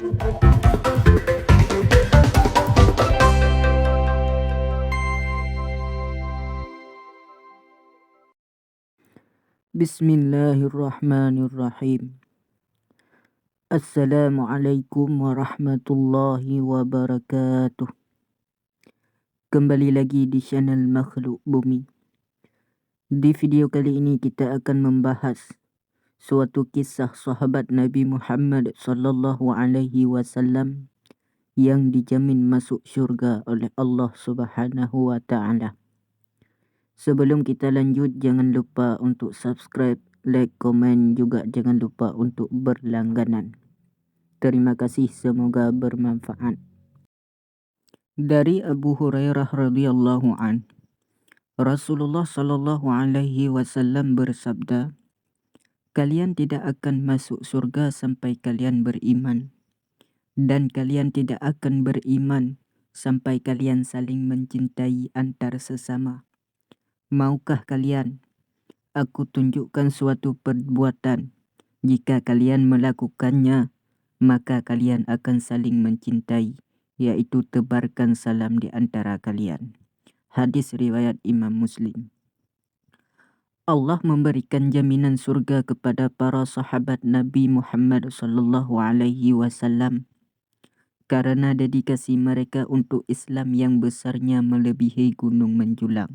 Bismillahirrahmanirrahim. Assalamualaikum warahmatullahi wabarakatuh. Kembali lagi di channel Makhluk Bumi. Di video kali ini kita akan membahas suatu kisah sahabat Nabi Muhammad sallallahu alaihi wasallam yang dijamin masuk syurga oleh Allah Subhanahu wa taala. Sebelum kita lanjut, jangan lupa untuk subscribe, like, komen, juga jangan lupa untuk berlangganan. Terima kasih, semoga bermanfaat. Dari Abu Hurairah radhiyallahu an, Rasulullah sallallahu alaihi wasallam bersabda, "Kalian tidak akan masuk surga sampai kalian beriman, dan kalian tidak akan beriman sampai kalian saling mencintai antar sesama. Maukah kalian aku tunjukkan suatu perbuatan? Jika kalian melakukannya, maka kalian akan saling mencintai, yaitu tebarkan salam di antara kalian." Hadis riwayat Imam Muslim. Allah memberikan jaminan surga kepada para sahabat Nabi Muhammad sallallahu alaihi wasallam karena dedikasi mereka untuk Islam yang besarnya melebihi gunung menjulang.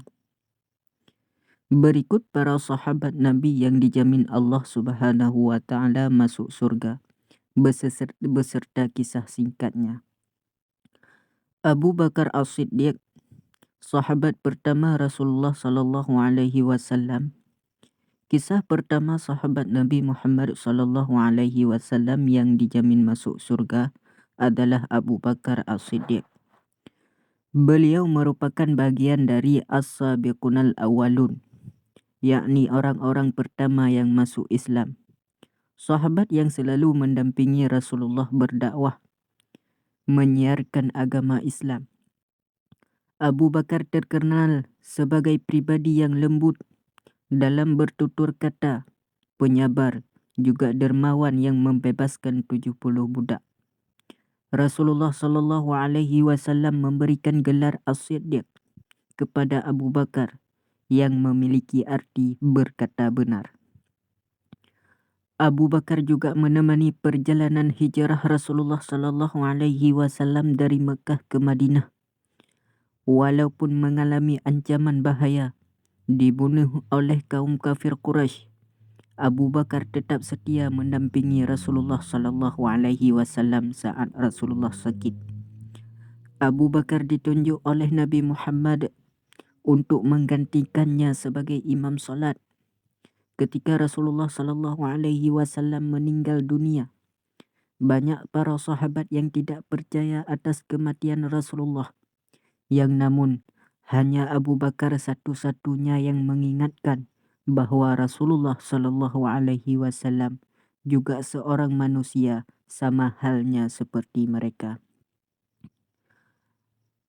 Berikut para sahabat Nabi yang dijamin Allah Subhanahu wa taala masuk surga beserta kisah singkatnya. Abu Bakar As-Siddiq, sahabat pertama Rasulullah sallallahu alaihi wasallam. Kisah pertama sahabat Nabi Muhammad sallallahu alaihi wasallam yang dijamin masuk surga adalah Abu Bakar As-Siddiq. Beliau merupakan bagian dari As-Sabiqunal Awwalun, yakni orang-orang pertama yang masuk Islam. Sahabat yang selalu mendampingi Rasulullah berdakwah, menyiarkan agama Islam. Abu Bakar terkenal sebagai pribadi yang lembut dalam bertutur kata, penyabar, juga dermawan yang membebaskan 70 budak. Rasulullah sallallahu alaihi wasallam memberikan gelar As-Siddiq kepada Abu Bakar yang memiliki arti berkata benar. Abu Bakar juga menemani perjalanan hijrah Rasulullah sallallahu alaihi wasallam dari Mekah ke Madinah. Walaupun mengalami ancaman bahaya, dibunuh oleh kaum kafir Quraisy, Abu Bakar tetap setia mendampingi Rasulullah sallallahu alaihi wasallam saat Rasulullah sakit. Abu Bakar ditunjuk oleh Nabi Muhammad untuk menggantikannya sebagai imam solat ketika Rasulullah sallallahu alaihi wasallam meninggal dunia. Banyak para sahabat yang tidak percaya atas kematian Rasulullah, yang namun hanya Abu Bakar satu-satunya yang mengingatkan bahwa Rasulullah sallallahu alaihi wasallam juga seorang manusia sama halnya seperti mereka.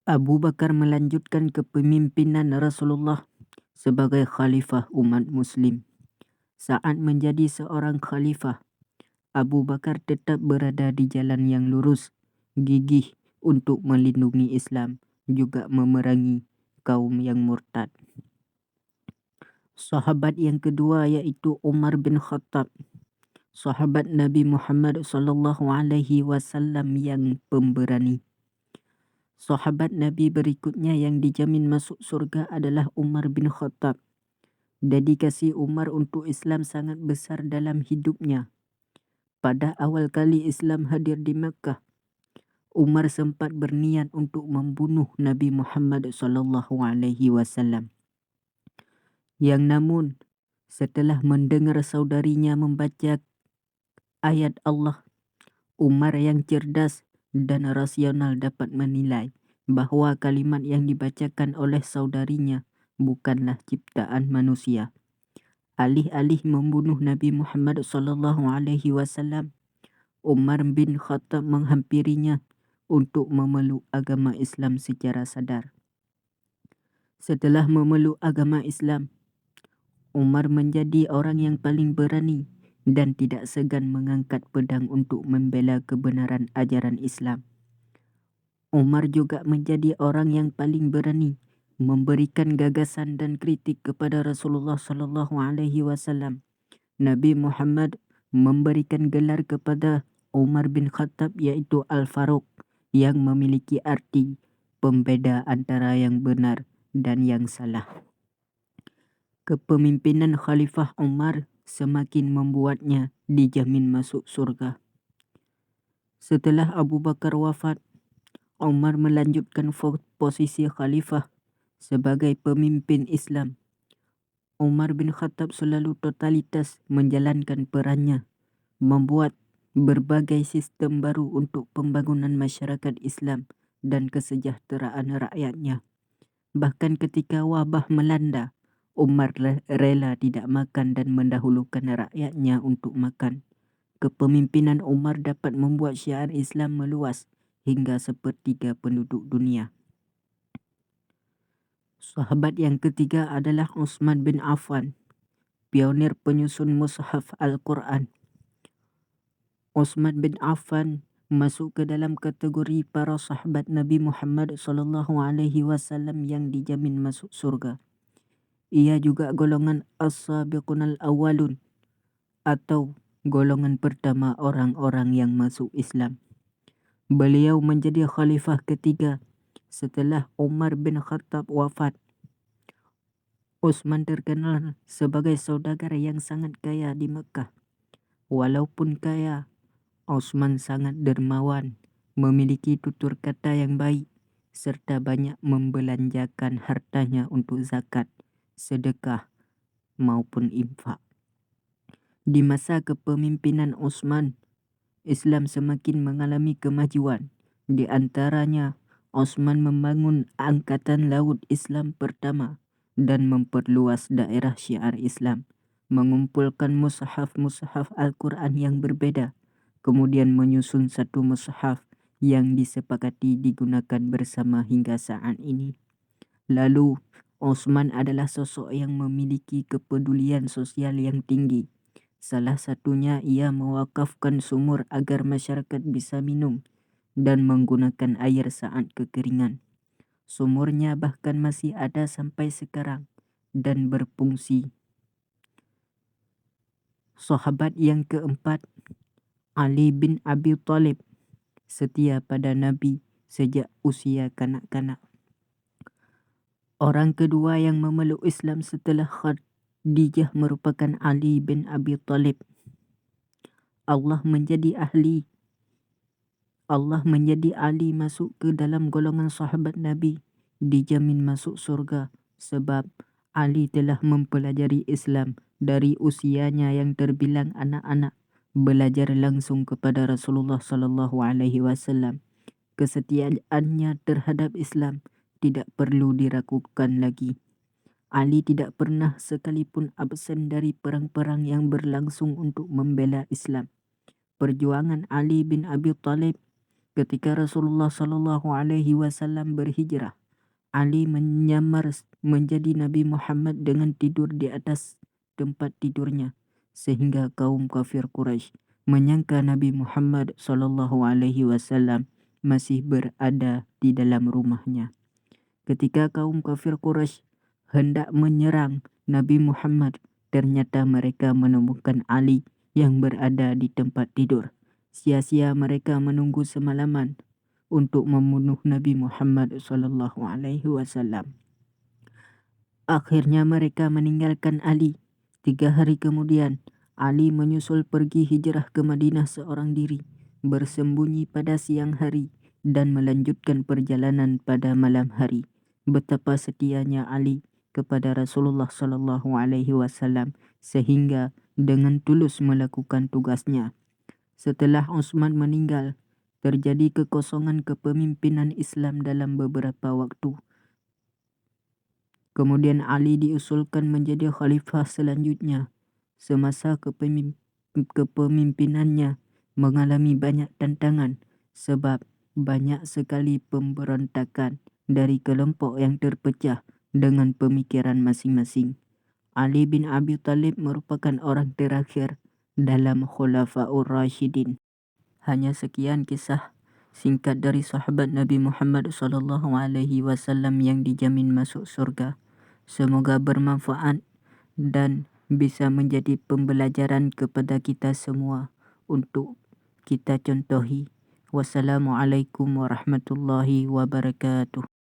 Abu Bakar melanjutkan kepemimpinan Rasulullah sebagai khalifah umat muslim. Saat menjadi seorang khalifah, Abu Bakar tetap berada di jalan yang lurus, gigih untuk melindungi Islam, juga memerangi kaum yang murtad. Sahabat yang kedua yaitu Umar bin Khattab, sahabat Nabi Muhammad sallallahu alaihi wasallam yang pemberani. Sahabat Nabi berikutnya yang dijamin masuk surga adalah Umar bin Khattab. Dedikasi Umar untuk Islam sangat besar dalam hidupnya. Pada awal kali Islam hadir di Mekah, Umar sempat berniat untuk membunuh Nabi Muhammad sallallahu alaihi wasallam. Yang namun setelah mendengar saudarinya membaca ayat Allah, Umar yang cerdas dan rasional dapat menilai bahwa kalimat yang dibacakan oleh saudarinya bukanlah ciptaan manusia. Alih-alih membunuh Nabi Muhammad sallallahu alaihi wasallam, Umar bin Khattab menghampirinya untuk memeluk agama Islam secara sadar. Setelah memeluk agama Islam, Umar menjadi orang yang paling berani dan tidak segan mengangkat pedang untuk membela kebenaran ajaran Islam. Umar juga menjadi orang yang paling berani memberikan gagasan dan kritik kepada Rasulullah sallallahu alaihi wasallam. Nabi Muhammad memberikan gelar kepada Umar bin Khattab yaitu Al-Faruq yang memiliki arti pembeda antara yang benar dan yang salah. Kepemimpinan Khalifah Umar semakin membuatnya dijamin masuk surga. Setelah Abu Bakar wafat, Umar melanjutkan posisi khalifah sebagai pemimpin Islam. Umar bin Khattab selalu totalitas menjalankan perannya, membuat berbagai sistem baru untuk pembangunan masyarakat Islam dan kesejahteraan rakyatnya. Bahkan ketika wabah melanda, Umar rela tidak makan dan mendahulukan rakyatnya untuk makan. Kepemimpinan Umar dapat membuat syiar Islam meluas hingga sepertiga penduduk dunia. Sahabat yang ketiga adalah Utsman bin Affan, pionir penyusun mushaf Al-Quran. Utsman bin Affan masuk ke dalam kategori para sahabat Nabi Muhammad SAW yang dijamin masuk surga. Ia juga golongan as-sabiqunal awwalun atau golongan pertama orang-orang yang masuk Islam. Beliau menjadi khalifah ketiga setelah Umar bin Khattab wafat. Utsman terkenal sebagai saudagar yang sangat kaya di Mekah. Walaupun kaya, Utsman sangat dermawan, memiliki tutur kata yang baik, serta banyak membelanjakan hartanya untuk zakat, sedekah maupun infak. Di masa kepemimpinan Utsman, Islam semakin mengalami kemajuan. Di antaranya, Utsman membangun Angkatan Laut Islam pertama dan memperluas daerah syiar Islam, mengumpulkan mushaf-mushaf Al-Quran yang berbeda, kemudian menyusun satu mushaf yang disepakati digunakan bersama hingga saat ini. Lalu, Utsman adalah sosok yang memiliki kepedulian sosial yang tinggi. Salah satunya ia mewakafkan sumur agar masyarakat bisa minum dan menggunakan air saat kekeringan. Sumurnya bahkan masih ada sampai sekarang dan berfungsi. Sahabat yang keempat, Ali bin Abi Thalib, setia pada Nabi sejak usia kanak-kanak. Orang kedua yang memeluk Islam setelah Khadijah merupakan Ali bin Abi Thalib. Allah menjadi Ali masuk ke dalam golongan sahabat Nabi, dijamin masuk surga sebab Ali telah mempelajari Islam dari usianya yang terbilang anak-anak, belajar langsung kepada Rasulullah SAW. Kesetiaannya terhadap Islam tidak perlu diragukan lagi. Ali tidak pernah sekalipun absen dari perang-perang yang berlangsung untuk membela Islam. Perjuangan Ali bin Abi Thalib ketika Rasulullah SAW berhijrah, Ali menyamar menjadi Nabi Muhammad dengan tidur di atas tempat tidurnya, sehingga kaum kafir Quraisy menyangka Nabi Muhammad SAW masih berada di dalam rumahnya. Ketika kaum kafir Quraisy hendak menyerang Nabi Muhammad, ternyata mereka menemukan Ali yang berada di tempat tidur. Sia-sia mereka menunggu semalaman untuk membunuh Nabi Muhammad SAW. Akhirnya mereka meninggalkan Ali. 3 hari kemudian, Ali menyusul pergi hijrah ke Madinah seorang diri, bersembunyi pada siang hari dan melanjutkan perjalanan pada malam hari. Betapa setianya Ali kepada Rasulullah SAW sehingga dengan tulus melakukan tugasnya. Setelah Utsman meninggal, terjadi kekosongan kepemimpinan Islam dalam beberapa waktu. Kemudian Ali diusulkan menjadi khalifah selanjutnya. Semasa kepemimpinannya mengalami banyak tantangan sebab banyak sekali pemberontakan dari kelompok yang terpecah dengan pemikiran masing-masing. Ali bin Abi Thalib merupakan orang terakhir dalam Khulafaur Rasyidin. Hanya sekian kisah singkat dari sahabat Nabi Muhammad SAW yang dijamin masuk surga. Semoga bermanfaat dan bisa menjadi pembelajaran kepada kita semua untuk kita contohi. Wassalamualaikum warahmatullahi wabarakatuh.